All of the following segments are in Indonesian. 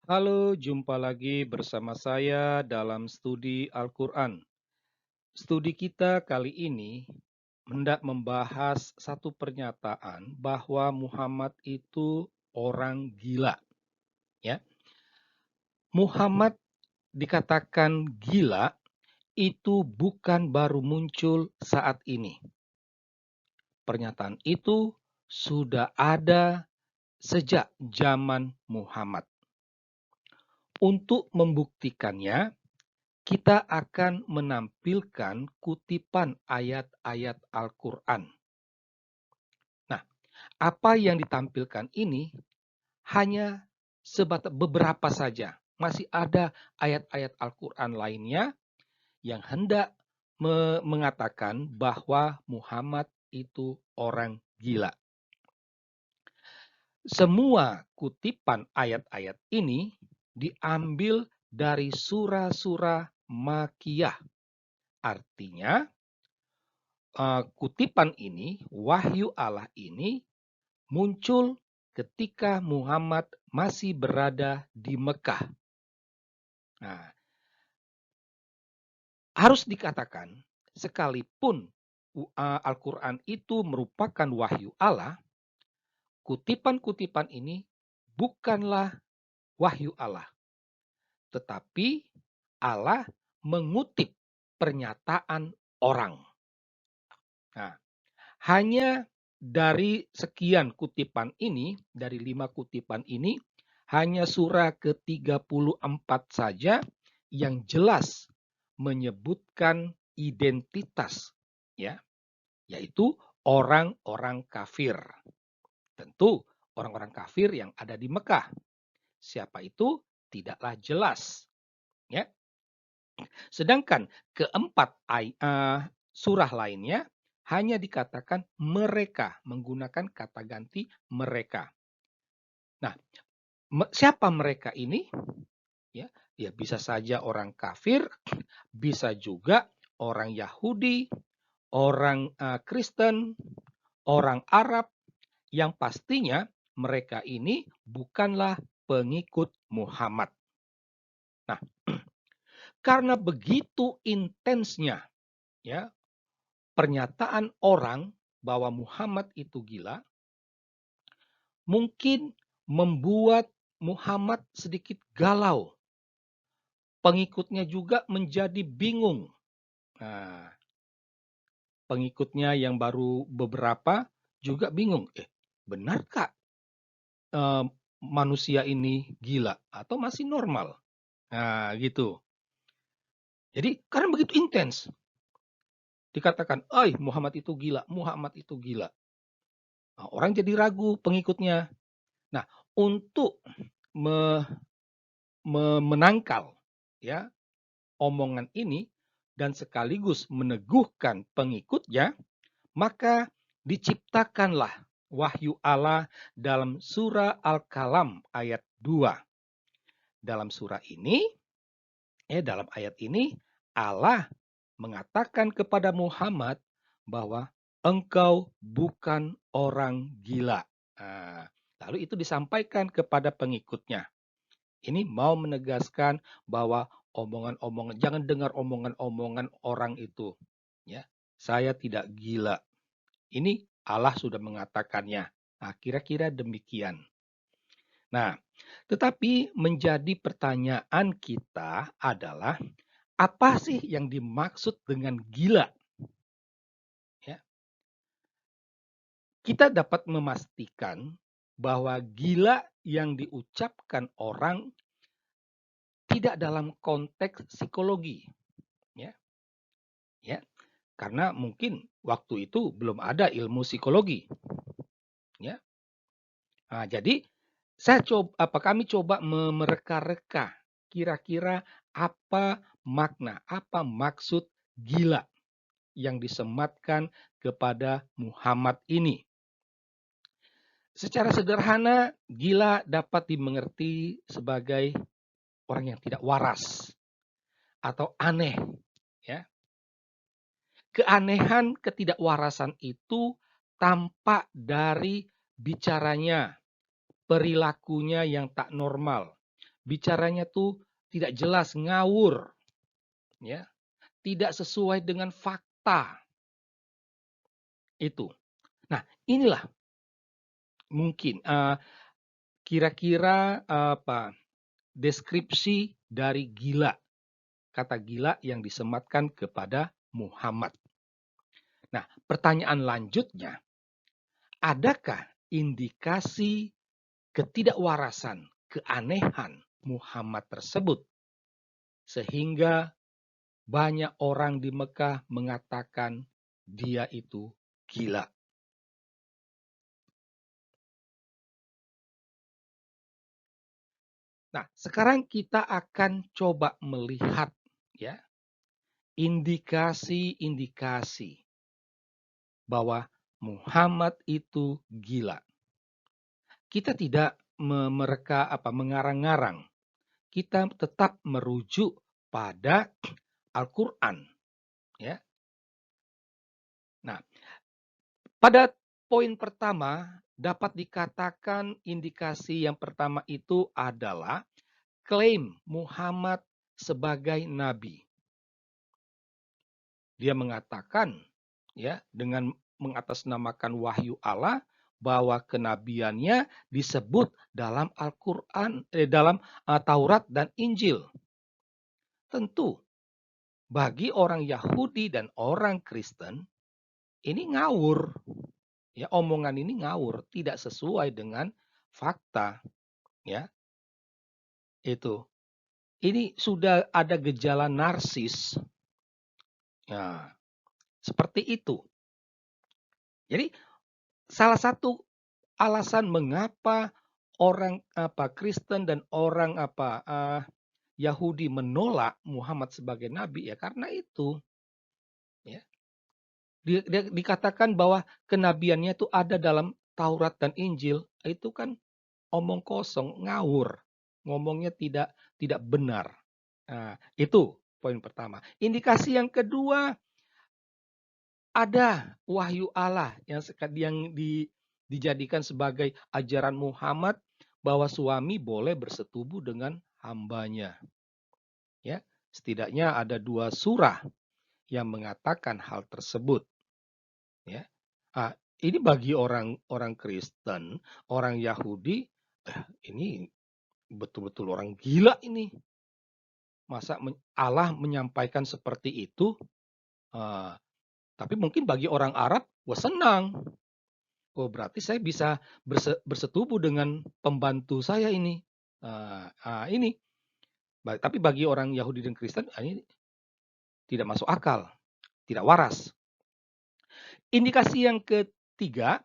Halo, jumpa lagi bersama saya dalam studi Al-Quran. Studi kita kali ini hendak membahas satu pernyataan bahwa Muhammad itu orang gila. Ya, Muhammad dikatakan gila itu bukan baru muncul saat ini. Pernyataan itu sudah ada sejak zaman Muhammad. Untuk membuktikannya, kita akan menampilkan kutipan ayat-ayat Al-Quran. Nah, apa yang ditampilkan ini hanya sebatas beberapa saja. Masih ada ayat-ayat Al-Quran lainnya yang hendak mengatakan bahwa Muhammad itu orang gila. Semua kutipan ayat-ayat ini diambil dari surah-surah Makiyah. Artinya, kutipan ini, wahyu Allah ini muncul ketika Muhammad masih berada di Mekah. Nah, harus dikatakan, sekalipun Al-Quran itu merupakan wahyu Allah, kutipan-kutipan ini bukanlah wahyu Allah, tetapi Allah mengutip pernyataan orang. Nah, hanya dari sekian kutipan ini, dari 5 kutipan ini, hanya surah ke-34 saja yang jelas menyebutkan identitas, ya, yaitu orang-orang kafir. Tentu orang-orang kafir yang ada di Mekah. Siapa itu? Tidaklah jelas, ya. Sedangkan keempat surah lainnya hanya dikatakan mereka, menggunakan kata ganti mereka. Nah, siapa mereka ini? Ya, ya bisa saja orang kafir, bisa juga orang Yahudi, orang Kristen, orang Arab, yang pastinya mereka ini bukanlah pengikut Muhammad. Nah, karena begitu intensnya, ya, pernyataan orang bahwa Muhammad itu gila mungkin membuat Muhammad sedikit galau. Pengikutnya juga menjadi bingung. Nah, pengikutnya yang baru beberapa juga bingung. Benarkah manusia ini gila atau masih normal? Nah, gitu. Jadi karena begitu intens dikatakan, Muhammad itu gila, Muhammad itu gila. Nah, orang jadi ragu pengikutnya. Nah, untuk menangkal, ya, omongan ini dan sekaligus meneguhkan pengikutnya, maka diciptakanlah wahyu Allah dalam surah Al-Kalam ayat 2. Dalam surah ini, dalam ayat ini Allah mengatakan kepada Muhammad bahwa engkau bukan orang gila. Nah, lalu itu disampaikan kepada pengikutnya. Ini mau menegaskan bahwa omongan-omongan, jangan dengar omongan-omongan orang itu. Ya, saya tidak gila. Ini Allah sudah mengatakannya. Nah, kira-kira demikian. Nah, tetapi menjadi pertanyaan kita adalah apa sih yang dimaksud dengan gila? Ya, kita dapat memastikan bahwa gila yang diucapkan orang tidak dalam konteks psikologi, ya, ya, karena mungkin waktu itu belum ada ilmu psikologi, ya. Nah, jadi kami coba mereka-reka kira-kira apa makna, apa maksud gila yang disematkan kepada Muhammad ini. Secara sederhana, gila dapat dimengerti sebagai orang yang tidak waras atau aneh, ya. Keanehan, ketidakwarasan itu tampak dari bicaranya, perilakunya yang tak normal, bicaranya tuh tidak jelas, ngawur, ya, tidak sesuai dengan fakta itu. Nah, inilah mungkin kira-kira apa deskripsi dari gila, kata gila yang disematkan kepada Muhammad. Nah, pertanyaan lanjutnya, adakah indikasi ketidakwarasan, keanehan Muhammad tersebut sehingga banyak orang di Mekah mengatakan dia itu gila? Nah, sekarang kita akan coba melihat ya indikasi-indikasi bahwa Muhammad itu gila. Kita tidak mengarang-ngarang. Kita tetap merujuk pada Al-Qur'an, ya. Nah, pada poin pertama dapat dikatakan indikasi yang pertama itu adalah klaim Muhammad sebagai nabi. Dia mengatakan ya dengan mengatasnamakan wahyu Allah bahwa kenabiannya disebut dalam Al-Qur'an dalam Taurat dan Injil. Tentu bagi orang Yahudi dan orang Kristen ini ngawur. Ya, omongan ini ngawur, tidak sesuai dengan fakta, ya. Itu. Ini sudah ada gejala narsis. Ya, seperti itu. Jadi salah satu alasan mengapa orang Kristen dan orang Yahudi menolak Muhammad sebagai nabi ya karena itu. Ya. Dikatakan bahwa kenabiannya itu ada dalam Taurat dan Injil, itu kan omong kosong, ngawur. Ngomongnya tidak benar. Nah, itu poin pertama. Indikasi yang kedua, ada wahyu Allah yang dijadikan sebagai ajaran Muhammad bahwa suami boleh bersetubuh dengan hambanya. Ya, setidaknya ada 2 surah yang mengatakan hal tersebut. Ya. Ini bagi orang Kristen, orang Yahudi, ini betul-betul orang gila ini. Masa Allah menyampaikan seperti itu? Tapi mungkin bagi orang Arab, wah senang. Oh berarti saya bisa bersetubuh dengan pembantu saya ini. Ini. Tapi bagi orang Yahudi dan Kristen, ini tidak masuk akal, tidak waras. Indikasi yang ketiga,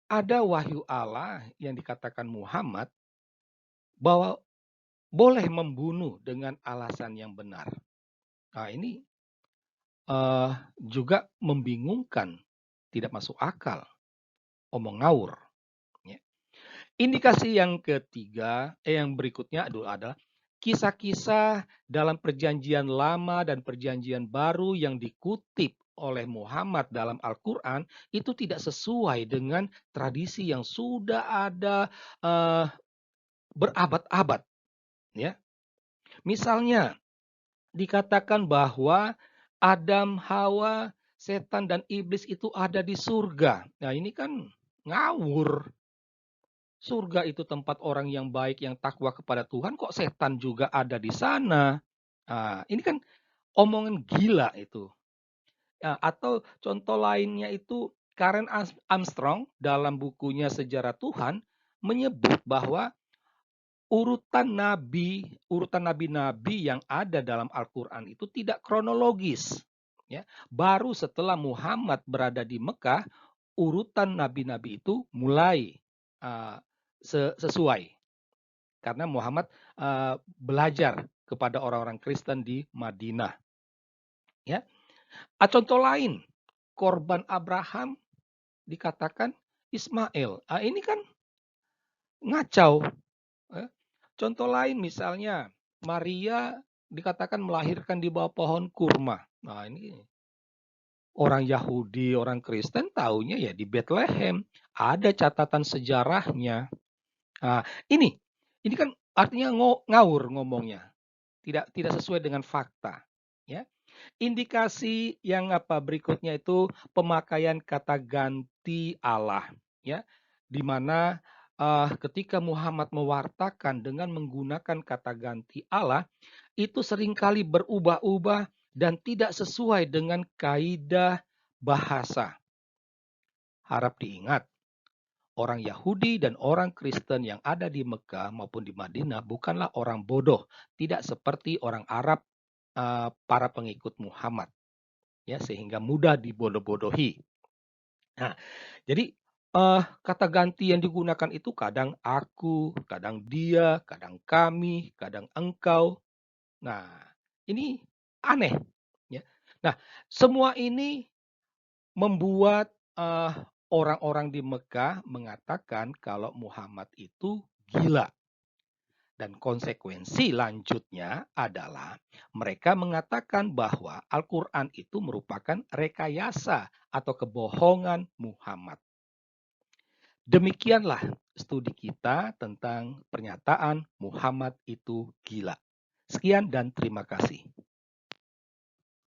ada wahyu Allah yang dikatakan Muhammad bahwa boleh membunuh dengan alasan yang benar. Nah, ini juga membingungkan, tidak masuk akal, omong ngawur. Ya. Indikasi yang ketiga, yang berikutnya adalah kisah-kisah dalam Perjanjian Lama dan Perjanjian Baru yang dikutip oleh Muhammad dalam Al-Quran itu tidak sesuai dengan tradisi yang sudah ada berabad-abad. Ya. Misalnya dikatakan bahwa Adam, Hawa, setan dan iblis itu ada di surga. Nah, ini kan ngawur. Surga itu tempat orang yang baik, yang takwa kepada Tuhan, kok setan juga ada di sana? Nah, ini kan omongan gila itu. Nah, atau contoh lainnya itu Karen Armstrong dalam bukunya Sejarah Tuhan menyebut bahwa urutan nabi-nabi yang ada dalam Al-Quran itu tidak kronologis. Ya. Baru setelah Muhammad berada di Mekah, urutan nabi-nabi itu mulai sesuai. Karena Muhammad belajar kepada orang-orang Kristen di Madinah. Ya. Contoh lain, korban Abraham dikatakan Ismail. Ini kan ngacau. Contoh lain misalnya Maria dikatakan melahirkan di bawah pohon kurma. Nah, ini orang Yahudi, orang Kristen taunya ya di Bethlehem. Ada catatan sejarahnya. Nah, ini kan artinya ngawur ngomongnya, tidak tidak sesuai dengan fakta, ya. Indikasi yang berikutnya itu pemakaian kata ganti Allah, ya. Di mana ketika Muhammad mewartakan dengan menggunakan kata ganti Allah, itu seringkali berubah-ubah dan tidak sesuai dengan kaidah bahasa. Harap diingat, orang Yahudi dan orang Kristen yang ada di Mekah maupun di Madinah bukanlah orang bodoh, tidak seperti orang Arab, para pengikut Muhammad, ya, sehingga mudah dibodoh-bodohi. Nah, jadi kata ganti yang digunakan itu kadang aku, kadang dia, kadang kami, kadang engkau. Nah, ini aneh, ya. Nah, semua ini membuat orang-orang di Mekah mengatakan kalau Muhammad itu gila. Dan konsekuensi lanjutnya adalah mereka mengatakan bahwa Al-Quran itu merupakan rekayasa atau kebohongan Muhammad. Demikianlah studi kita tentang pernyataan Muhammad itu gila. Sekian dan terima kasih.